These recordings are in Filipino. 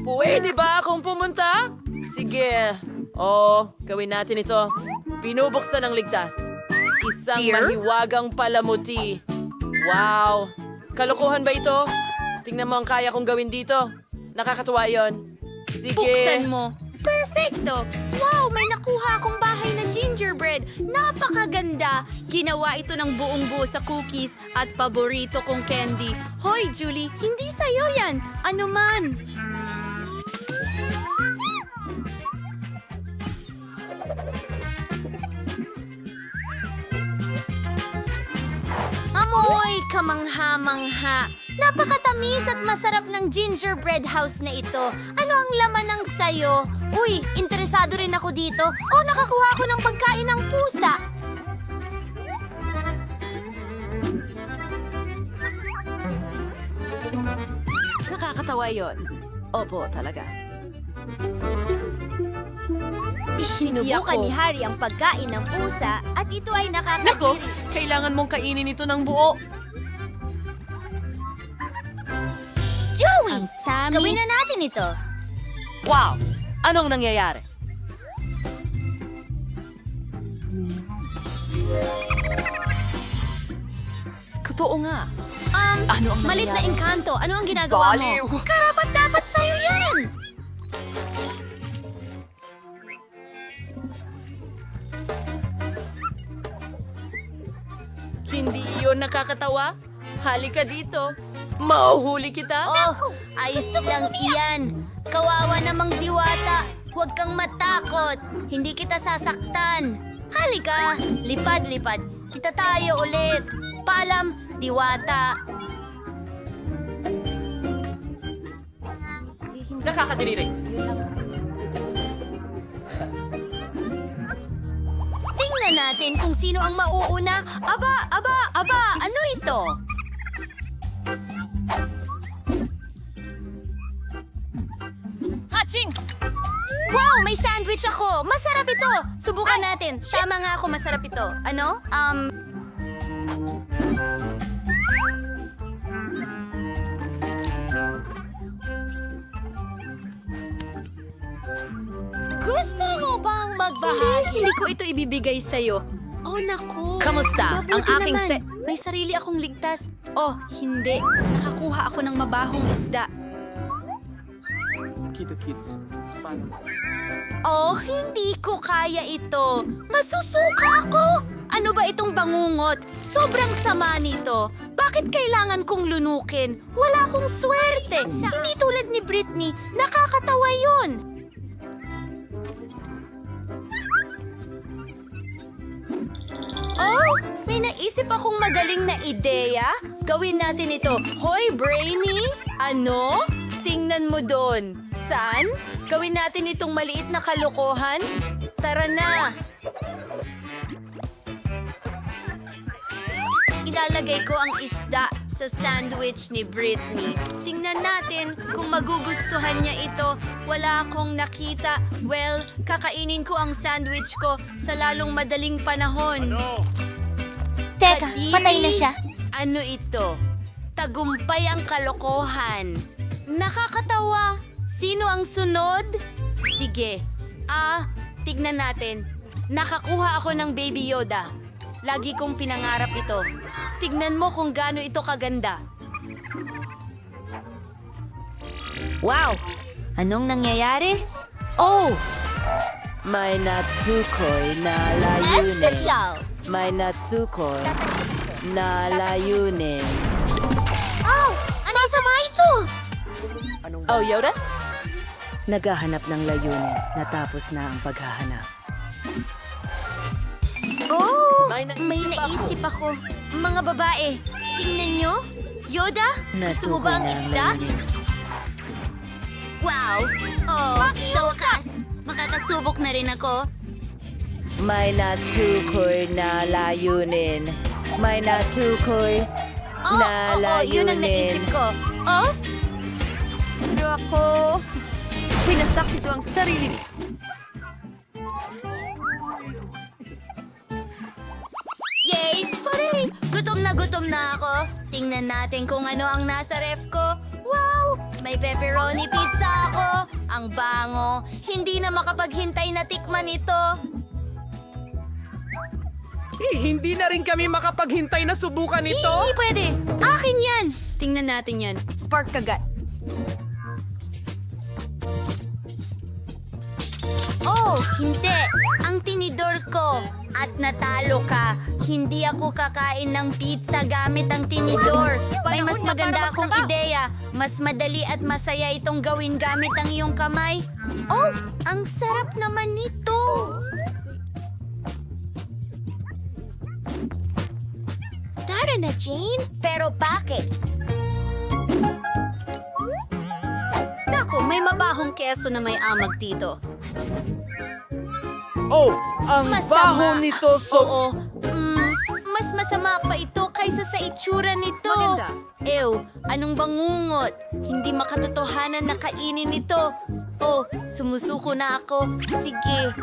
Pwede ba akong pumunta? Sige. Gawin natin ito. Binubuksan ng ligtas. Isang Beer? mahiwagang palamuti. Wow! Kalokohan ba ito? Tingnan mo ang kaya kong gawin dito. Nakakatuwa yon. Sige. Buksan mo. Perfecto! Wow, may nakuha akong bahay na gingerbread. Napakaganda! Ginawa ito ng buong buo sa cookies at paborito kong candy. Hoy, Julie, hindi sa'yo yan. Ano man? Amoy kamangha-mangha. Napakatamis at masarap ng gingerbread house na ito. Ano ang laman ng sayo? Uy, interesado rin ako dito. Nakakuha ako ng pagkain ng pusa. Nakakatawa yon. Opo, talaga. Sinubukan ako. ni Harry ang pagkain ng pusa at ito ay Nako, nakakadiri. kailangan mong kainin ito ng buo. Joey, gawin na natin ito. Wow! Anong nangyayari? Totoo nga. Ano ang malit na nangyayari? engkanto. Ano ang ginagawa Baliw. mo? Karapat dapat sa'yo yan! Hindi yun nakakatawa? Halika dito. Mauhuli kita. Ayos lang iyan. Kawawa namang diwata. Huwag kang matakot. Hindi kita sasaktan. Halika, lipad-lipad. Kita tayo ulit. Paalam, diwata. Nakakadiri. Tingnan natin kung sino ang mauuna. Aba, ano ito? Wow, may sandwich ako. Masarap ito. Subukan natin. Tama nga ako, masarap ito. Ano? Gusto mo bang magbahagi? Hindi ko ito ibibigay sa'yo. Oh, naku. Kamusta? Mabuti Ang aking naman. May sarili akong ligtas. Oh, hindi. Nakakuha ako ng mabahong isda. Kita kids. Oh, hindi ko kaya ito. Masusuka ako! Ano ba itong bangungot? Sobrang sama nito. Bakit kailangan kong lunukin? Wala akong swerte. Hindi tulad ni Britney. Nakakatawa yun. Oh, may naisip akong magaling na ideya. Gawin natin ito. Hoy, Brainy! Ano? Tingnan mo doon. Saan? Gawin natin itong maliit na kalokohan? Tara na! Ilalagay ko ang isda sa sandwich ni Britney. Tingnan natin kung magugustuhan niya ito. Wala akong nakita. Well, kakainin ko ang sandwich ko sa lalong madaling panahon. Teka, Kadiri, patay na siya. Ano ito? Tagumpay ang kalokohan. Nakakatawa. Sino ang sunod? Sige. Tignan natin. Nakakuha ako ng Baby Yoda. Lagi kong pinangarap ito. Tignan mo kung gaano ito kaganda. Wow! Anong nangyayari? Oh! May natukoy na layunin. Espesyal! May natukoy na layunin. Oh! Ano sama ito? Oh, Yoda? Naghahanap ng layunin. Natapos na ang paghahanap. Oh! May May naisip ako. Mga babae, tingnan nyo. Yoda, gusto mo ba ang Natukoy na ang isda? layunin. Wow! Oh, sa wakas, makakasubok na rin ako. May natukoy na layunin. May natukoy na Yun ang layunin. naisip ko. Oh? Ano ako? Pinasak nito ang sarili. Yay! Hooray! Gutom na ako. Tingnan natin kung ano ang nasa ref ko. Wow! May pepperoni pizza ako. Ang bango. Hindi na makapaghintay na tikman ito. Hindi na rin kami makapaghintay na subukan ito. Hindi pwede. Akin yan. Tingnan natin yan. Spark kagat. Oh, hindi. Ang tinidor ko. At natalo ka. Hindi ako kakain ng pizza gamit ang tinidor. May mas maganda akong ideya. Mas madali at masaya itong gawin gamit ang iyong kamay. Oh, ang sarap naman nito. Tara na, Jane. Pero bakit? Naku, may mabahong keso na may amag dito. Oh, ang baho nito Oo. Mas masama pa ito kaysa sa itsura nito. Maganda. Ew, anong bangungot? Hindi makatotohanan na kainin ito. Oh, sumusuko na ako. Sige,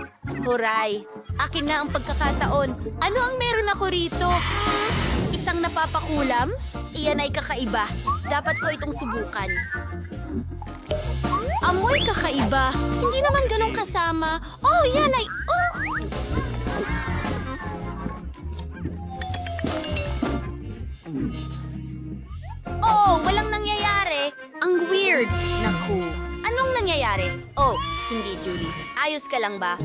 huray. Akin na ang pagkakataon. Ano ang meron ako rito? Isang napapakulam? Iyan ay kakaiba. Dapat ko itong subukan. Amoy kakaiba. Hindi naman ganun kasama. Oh, yan ay... Oh! Oh, walang nangyayari. Ang weird. Naku. Anong nangyayari? Oh, hindi, Julie. Ayos ka lang ba?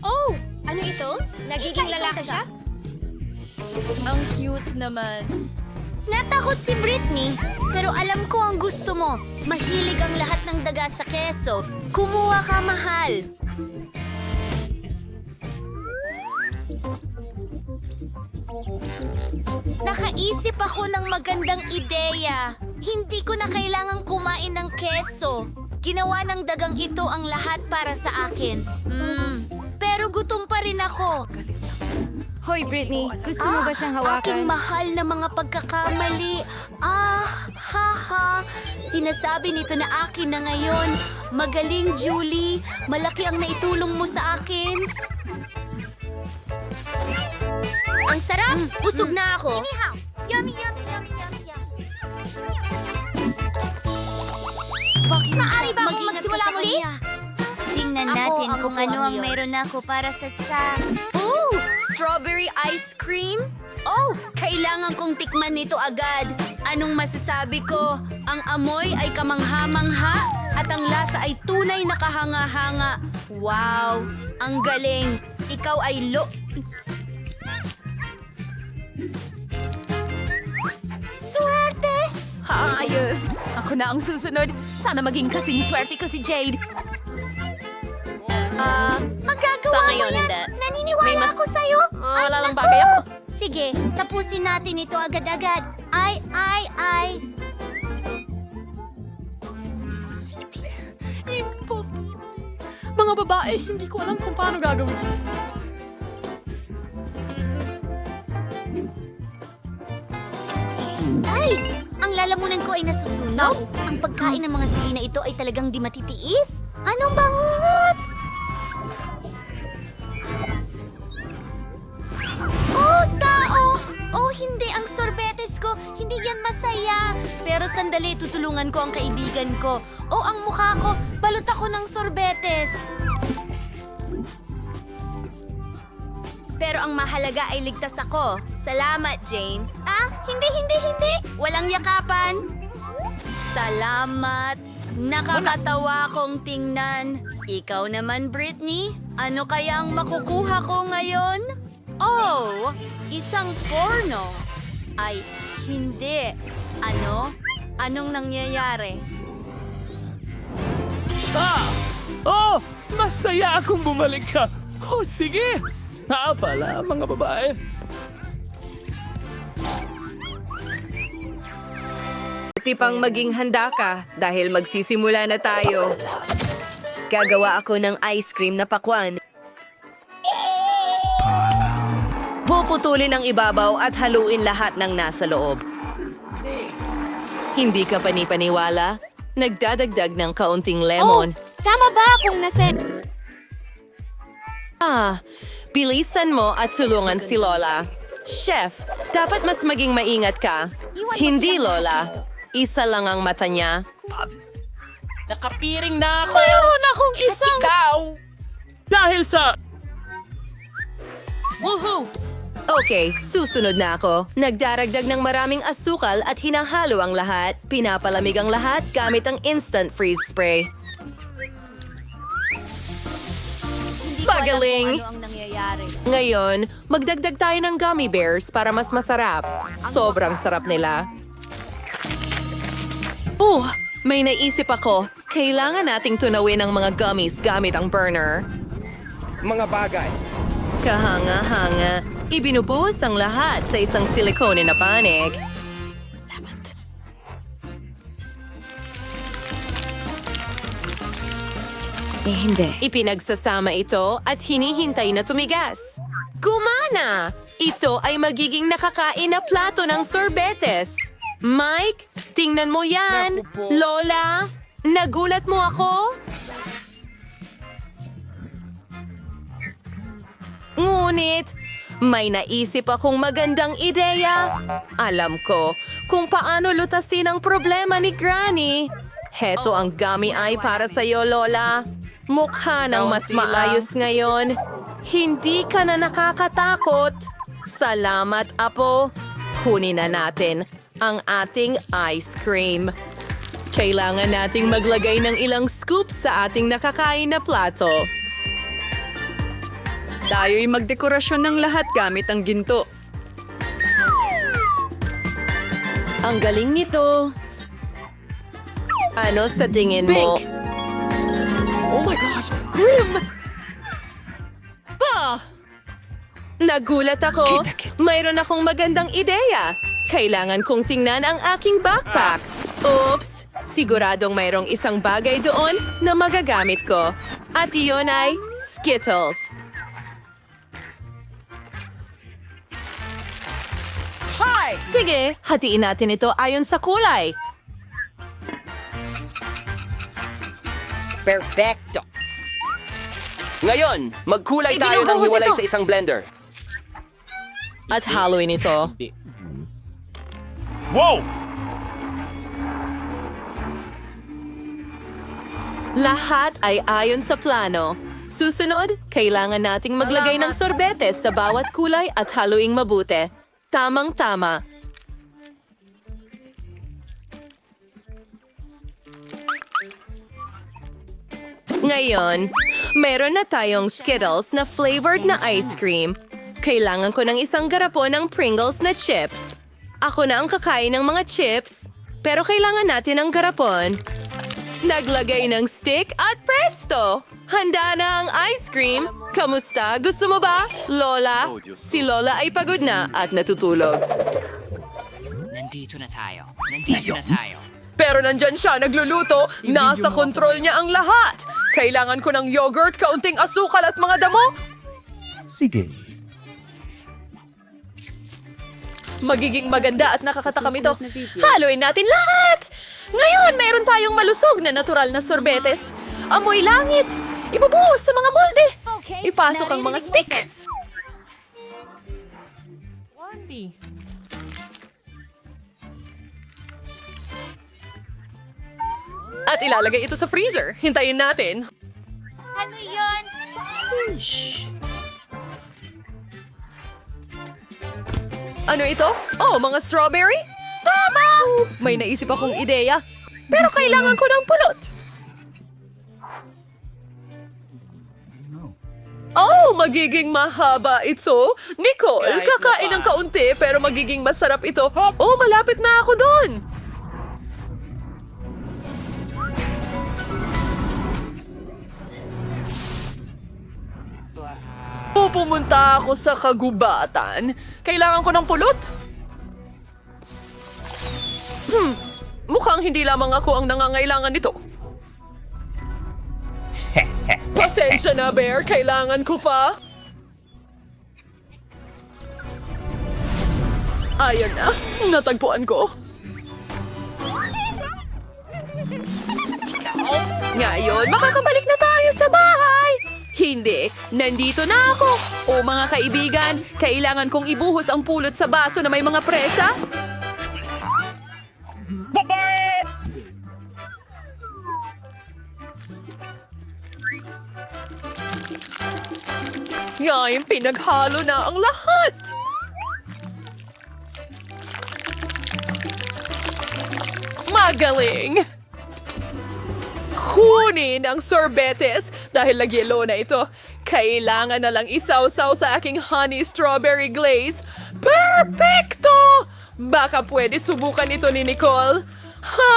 Oh, ano ito? Nagiging lalaki siya? Ang cute naman. Natakot si Britney, pero alam ko ang gusto mo. Mahilig ang lahat ng daga sa keso. Kumuha ka, mahal. Nakaisip ako ng magandang ideya. Hindi ko na kailangang kumain ng keso. Ginawa ng dagang ito ang lahat para sa akin. Pero gutom pa rin ako. Hoy, Britney, gusto mo ba siyang hawakan? Aking mahal na mga pagkakamali. Haha. Sinasabi nito na akin na ngayon. Magaling, Julie. Malaki ang naitulong mo sa akin. Ang sarap! Busog na ako. Yummy, yummy, yummy, yummy, yummy. Maaari ba akong magsimula muli? Tingnan natin kung ano ang meron ako para sa chat. Oh! Strawberry ice cream? Oh! Kailangan kong tikman nito agad. Anong masasabi ko? Ang amoy ay kamangha-mangha at ang lasa ay tunay na kahanga-hanga. Wow! Ang galing! Ikaw ay Swerte! Ayos! Ako na ang susunod. Sana maging kasing swerte ko si Jade. Magagawa Sa mo ngayon, yan! hindi. Naniniwala ako sa'yo! Ay, wala lang naku! bagay ako. Sige, tapusin natin ito agad-agad. Ay! Imposible. Mga babae, hindi ko alam kung paano gagawin. Ay! Ang lalamunan ko ay nasusunog. Ang pagkain ng mga sili na ito ay talagang di matitiis. Anong bangungot? Oh, tao! Oh, hindi. Ang sorbetes ko. Hindi yan masaya. Pero sandali, tutulungan ko ang kaibigan ko. Oh, ang mukha ko. Balot ako ng sorbetes. Pero ang mahalaga ay ligtas ako. Salamat, Jane. Hindi. Walang yakapan. Salamat. Nakakatawa kong tingnan. Ikaw naman, Britney. Ano kaya ang makukuha ko ngayon? Oh, isang porno. Ay, hindi. Ano? Anong nangyayari? Oh! Masaya akong bumalik ka! Oh, sige! Pala, mga babae. Buti pang maging handa ka dahil magsisimula na tayo. Gagawa ako ng ice cream na pakwan. Puputulin ang ibabaw at haluin lahat ng nasa loob. Hindi ka panipaniwala? Nagdadagdag ng kaunting lemon. Tama ba kung nasa... Bilisan mo at tulungan si Lola. Chef, dapat mas maging maingat ka. Hindi, Lola. Isa lang ang mata niya. Nakapiring na ako! Mayroon akong isang... Ikaw! Dahil sa... Woohoo! Okay, susunod na ako. Nagdaragdag ng maraming asukal at hinahalo ang lahat. Pinapalamig ang lahat gamit ang instant freeze spray. Pagaling! Ano ang nangyayari? Ngayon, magdagdag tayo ng gummy bears para mas masarap. Sobrang sarap nila. May naisip ako. Kailangan nating tunawin ang mga gummies gamit ang burner. Mga bagay. Kahanga-hanga. Ibinubuhos ang lahat sa isang silikone na panig. Hindi. Ipinagsasama ito at hinihintay na tumigas. Gumana! Ito ay magiging nakakain na plato ng sorbetes. Mike, tingnan mo yan. Lola, nagulat mo ako? Ngunit, may naisip akong magandang ideya. Alam ko kung paano lutasin ang problema ni Granny. Heto ang gummy eye para sa'yo, Lola. Mukha ng mas maayos ngayon. Hindi ka na nakakatakot. Salamat, Apo. Kunin na natin ang ating ice cream. Kailangan nating maglagay ng ilang scoop sa ating nakakain na plato. Tayo'y magdekorasyon ng lahat gamit ang ginto. Ang galing nito. Ano sa tingin mo? Oh my gosh! Grim! Nagulat ako. Mayroon akong magandang ideya. Kailangan kong tingnan ang aking backpack. Oops! Siguradong mayroong isang bagay doon na magagamit ko. At iyon ay Skittles. Sige, hatiin natin ito ayon sa kulay. Perfecto. Ngayon, magkulay tayo ng Ibinubuhos hiwalay ito. sa isang blender. At Halloween ito. Wow! Lahat ay ayon sa plano. Susunod, kailangan nating maglagay ng sorbetes sa bawat kulay at haluing mabuti. Tamang-tama. Ngayon, meron na tayong Skittles na flavored na ice cream. Kailangan ko ng isang garapon ng Pringles na chips. Ako na ang kakain ng mga chips, pero kailangan natin ng garapon. Naglagay ng stick at presto! Handa na ang ice cream! Kamusta? Gusto mo ba? Lola? Si Lola ay pagod na at natutulog. Nandito na tayo. Nandito na tayo. Pero nandyan siya, nagluluto. Nasa kontrol niya ang lahat. Kailangan ko ng yogurt, kaunting asukal at mga damo. Sige. Magiging maganda at nakakatakam ito. Haluin natin lahat! Ngayon, mayroon tayong malusog na natural na sorbetes. Amoy langit! Ibubuhos sa mga molde! Ipasok ang mga stick! At ilalagay ito sa freezer. Hintayin natin. Ano yun? Ano ito? Oh, mga strawberry? Tama! May naisip akong ideya. Pero kailangan ko ng pulot. Oh, magiging mahaba ito. Nicole, kakain ng kaunti pero magiging masarap ito. Oh, malapit na ako doon. Pupunta ako sa kagubatan. Kailangan ko ng pulot. Mukhang hindi lamang ako ang nangangailangan nito. Pasensya na, Bear. Kailangan ko pa. Ayan na. Natagpuan ko. Ngayon, makakabalik na tayo sa bahay. Hindi. Nandito na ako. O mga kaibigan, kailangan kong ibuhos ang pulot sa baso na may mga presa. Ngayon, pinaghalo na ang lahat. Magaling! Kunin ang sorbetes dahil nagyelo na ito. Kailangan na lang isawsaw sa aking honey strawberry glaze. Perfecto! Baka pwede subukan ito ni Nicole. Ha!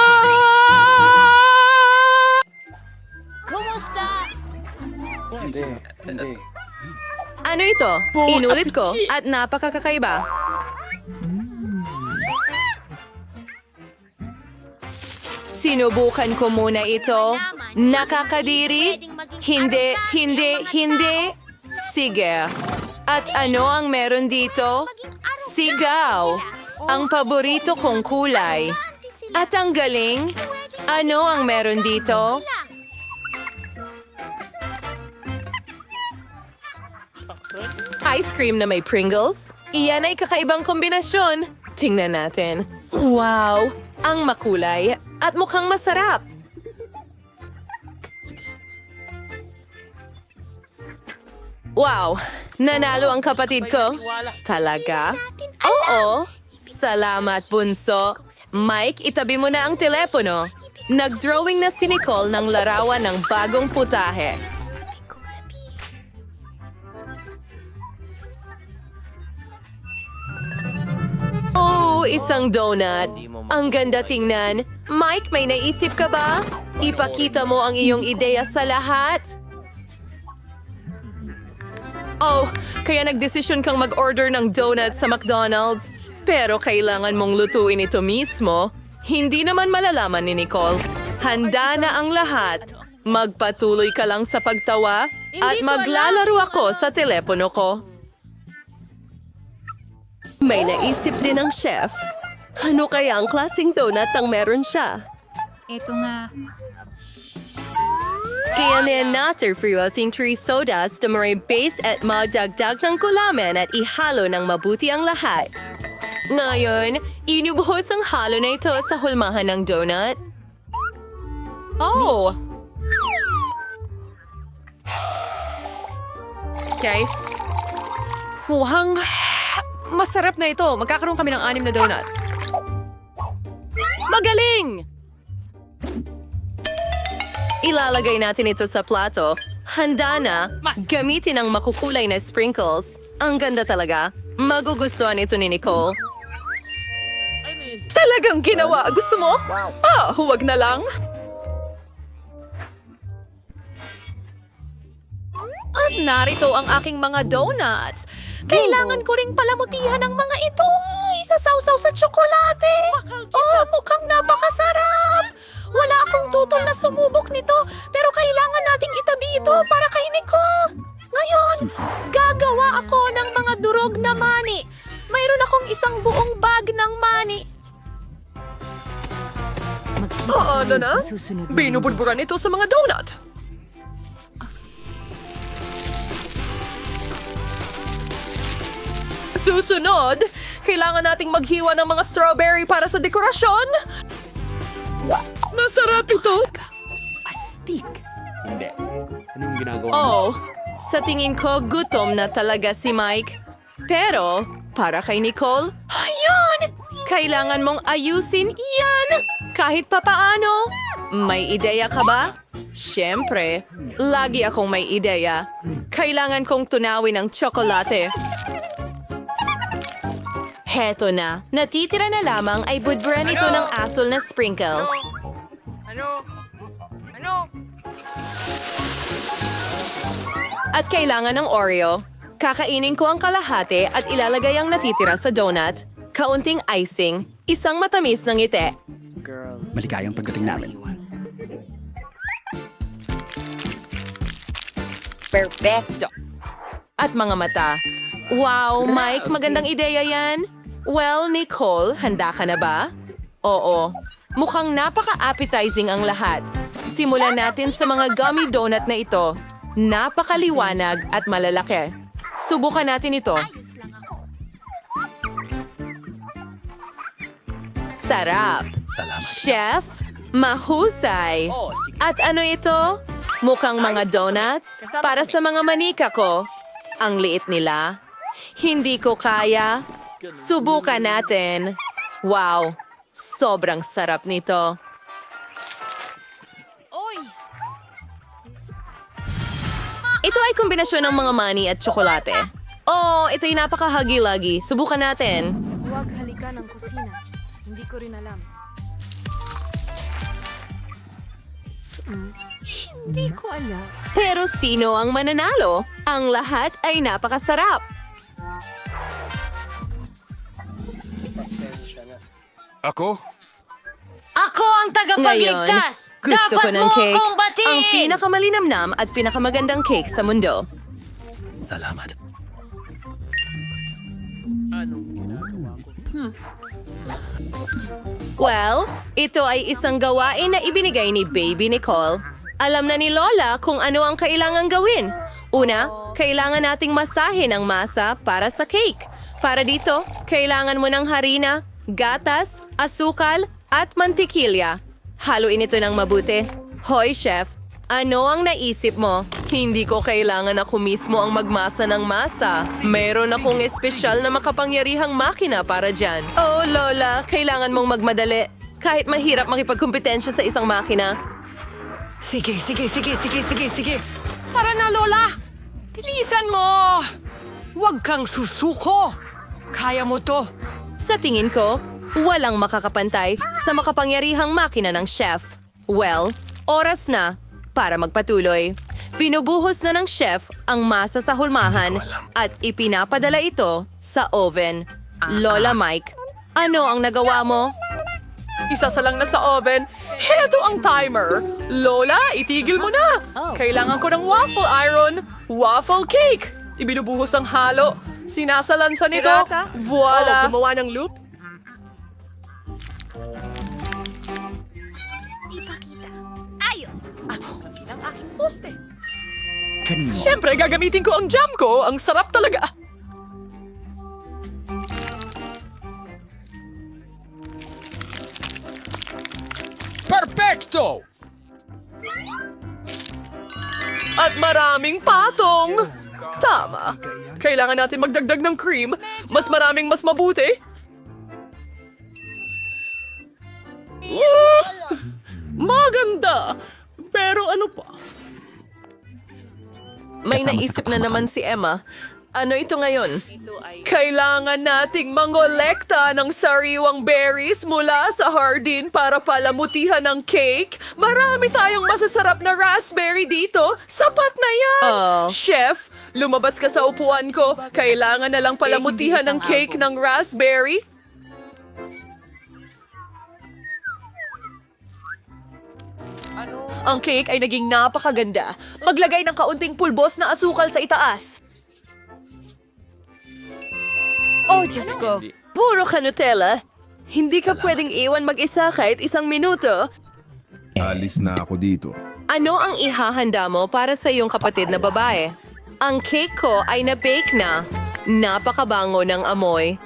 Ano ito? Inulit ko at napakakakaiba. Sinubukan ko muna ito. Nakakadiri? Hindi, hindi, hindi. Sige. At ano ang meron dito? Sigaw. Ang paborito kong kulay. At ang galing? Ano ang meron dito? Ice cream na may Pringles? Iyan ay kakaibang kombinasyon. Tingnan natin. Wow! Ang makulay at mukhang masarap. Wow! Nanalo ang kapatid ko. Talaga? Oo. Salamat, bunso. Mike, itabi mo na ang telepono. Nag-drawing na si Nicole ng larawan ng bagong putahe. Oh, isang donut. Ang ganda tingnan. Mike, may naisip ka ba? Ipakita mo ang iyong ideya sa lahat. Oh, kaya nagdesisyon kang mag-order ng donut sa McDonald's. Pero kailangan mong lutuin ito mismo. Hindi naman malalaman ni Nicole. Handa na ang lahat. Magpatuloy ka lang sa pagtawa at maglalaro ako sa telepono ko. May naisip din ang chef. Ano kaya ang klaseng donut ang meron siya? Ito nga. Kaya natin fruosing tree sodas na may base at magdagdag ng gulaman at ihalo ng mabuti ang lahat. Ngayon, inubuhos ang halo na ito sa hulmahan ng donut. Oh! Guys, mukhang masarap na ito. Magkakaroon kami ng 6 na donut. Magaling! Ilalagay natin ito sa plato. Handa na. Gamitin ang makukulay na sprinkles. Ang ganda talaga. Magugustuhan ito ni Nicole. Talagang ginawa. Gusto mo? Ah, huwag na lang. At narito ang aking mga donuts. Kailangan ko ring palamutihan ang mga ito. Isasawsaw sa tsokolate. Oh, mukhang napakasarap. Wala akong tutol na sumubok nito, pero kailangan nating itabi ito para kay Nicole. Ngayon, gagawa ako ng mga durog na mani. Mayroon akong isang buong bag ng mani. Ano na? Binubudburan ito sa mga donut. Susunod, kailangan nating maghiwa ng mga strawberry para sa dekorasyon. Masarap ito. Hindi. Anong ginagawa mo? Oh, sa tingin ko gutom na talaga si Mike. Pero, para kay Nicole, ayan! Kailangan mong ayusin iyan! Kahit papaano. May ideya ka ba? Siyempre, lagi akong may ideya. Kailangan kong tunawin ang tsokolate. Heto na. Natitira na lamang ay budburan ito ng asol na sprinkles. At kailangan ng Oreo. Kakainin ko ang kalahati at ilalagay ang natitira sa donut. Kaunting icing, isang matamis ng ngiti. Maligayang pagdating namin. Perfecto. At mga mata. Wow, Mike, magandang ideya yan. Well, Nicole, handa ka na ba? Oo. Mukhang napaka-appetizing ang lahat. Simulan natin sa mga gummy donut na ito. Napakaliwanag at malalaki. Subukan natin ito. Sarap. Salamat. Chef, mahusay. At ano ito? Mukhang mga donuts para sa mga manika ko. Ang liit nila. Hindi ko kaya. Subukan natin. Wow, sobrang sarap nito. Ito ay kombinasyon ng mga mani at tsokolate. Oh, ito'y napakahagi-lagi. Subukan natin. Huwag halika ng kusina. Hindi ko rin alam. Hindi ko alam. Pero sino ang mananalo? Ang lahat ay napakasarap. Ako? Ako ang tagapagligtas! Ngayon, gusto ko ng cake. batiin! Ang pinakamalinamnam at pinakamagandang cake sa mundo. Salamat. Well, ito ay isang gawain na ibinigay ni Baby Nicole. Alam na ni Lola kung ano ang kailangan gawin. Una, kailangan nating masahin ang masa para sa cake. Para dito, kailangan mo ng harina, gatas, asukal, at mantikilya. Haluin ito ng mabuti. Hoy, Chef, ano ang naisip mo? Hindi ko kailangan ako mismo ang magmasa ng masa. Meron akong espesyal na makapangyarihang makina para dyan. Oh, Lola, kailangan mong magmadali. Kahit mahirap makipagkumpetensya sa isang makina. Sige. Tara na, Lola! Bilisan mo! Huwag kang susuko! Kaya mo to! Sa tingin ko, walang makakapantay sa makapangyarihang makina ng chef. Well, oras na para magpatuloy. Binubuhos na ng chef ang masa sa hulmahan at ipinapadala ito sa oven. Lola Mike, ano ang nagawa mo? Isasalang na sa oven. Heto ang timer. Lola, itigil mo na. Kailangan ko ng waffle iron. Waffle cake. Ibinubuhos ang halo. Sinasalansan nito. Voila. Gumawa ng loop? Kanino? Siyempre, gagamitin ko ang jam ko. Ang sarap talaga. Perfecto! At maraming patong. Tama. Kailangan natin magdagdag ng cream. Mas maraming mas mabuti. Maganda. Pero ano pa? May naisip na naman si Emma. Ano ito ngayon? Kailangan nating mangolekta ng sariwang berries mula sa hardin para palamutihan ng cake. Marami tayong masasarap na raspberry dito. Sapat na yan! Oh. Chef, lumabas ka sa upuan ko. Kailangan na lang palamutihan ng cake ng raspberry. Ang cake ay naging napakaganda. Maglagay ng kaunting pulbos na asukal sa itaas. Oh, Diyos ko. Puro ka Nutella. Hindi ka pwedeng iwan mag-isa kahit isang minuto. Alis na ako dito. Ano ang ihahanda mo para sa iyong kapatid na babae? Ang cake ko ay na-bake na. Napakabango ng amoy.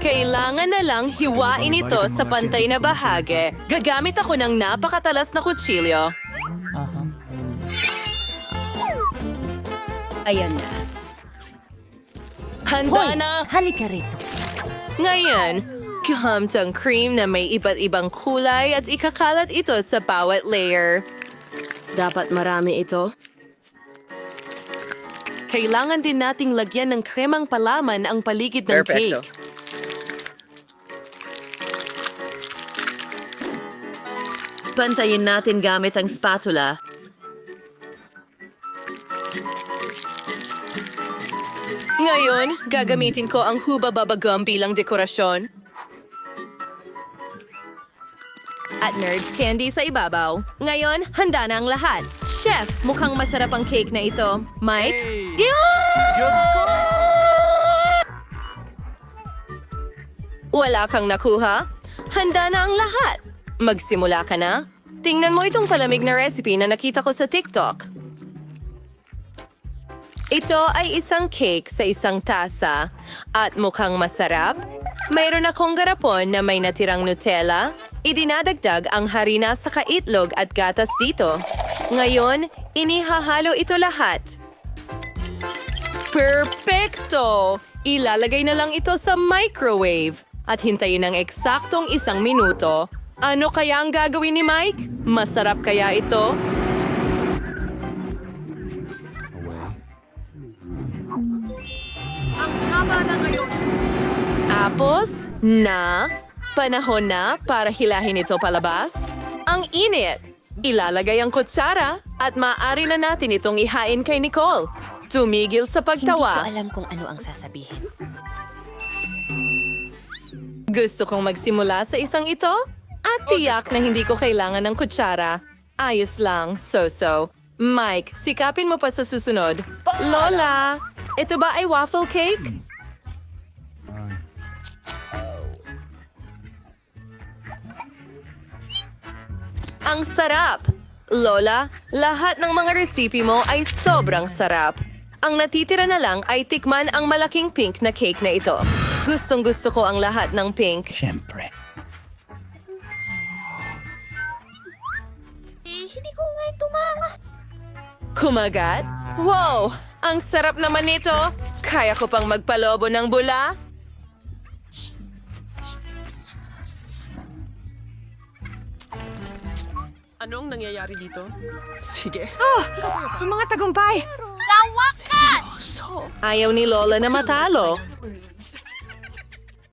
Kailangan na lang hiwain ito sa pantay na bahagi. Gagamit ako ng napakatalas na kutsilyo. Ayan na. Handa na! Halika rito. Ngayon, gamit ang cream na may iba't ibang kulay at ikakalat ito sa bawat layer. Dapat marami ito. Kailangan din nating lagyan ng kremang palaman ang paligid ng cake. Pantayin natin gamit ang spatula. Ngayon, gagamitin ko ang Huba Baba Gum bilang dekorasyon. At Nerds Candy sa ibabaw. Ngayon, handa na ang lahat. Chef, mukhang masarap ang cake na ito. Mike? Wala kang nakuha? Handa na ang lahat. Magsimula ka na? Tingnan mo itong palamig na recipe na nakita ko sa TikTok. Ito ay isang cake sa isang tasa at mukhang masarap. Mayroon akong garapon na may natirang Nutella. Idinadagdag ang harina sa kaitlog at gatas dito. Ngayon, Inihahalo ito lahat. Perfecto! Ilalagay na lang ito sa microwave at hintayin ng eksaktong 1 minuto. Ano kaya ang gagawin ni Mike? Masarap kaya ito? Tapos, panahon na para hilahin ito palabas. Ang init! Ilalagay ang kutsara at maaari na natin itong ihain kay Nicole. Tumigil sa pagtawa. alam kung ano ang sasabihin. Gusto kong magsimula sa isang ito at tiyak na hindi ko kailangan ng kutsara. Ayos lang, so-so. Mike, sikapin mo pa sa susunod. Lola, ito ba ay waffle cake? Ang sarap! Lola, lahat ng mga resipe mo ay sobrang sarap. Ang natitira na lang ay tikman ang malaking pink na cake na ito. Gustong-gusto ko ang lahat ng pink. Siyempre. Kumagat? Wow! Ang sarap naman nito! Kaya ko pang magpalobo ng bula? Anong nangyayari dito? Sige. Ayaw ni Lola na matalo.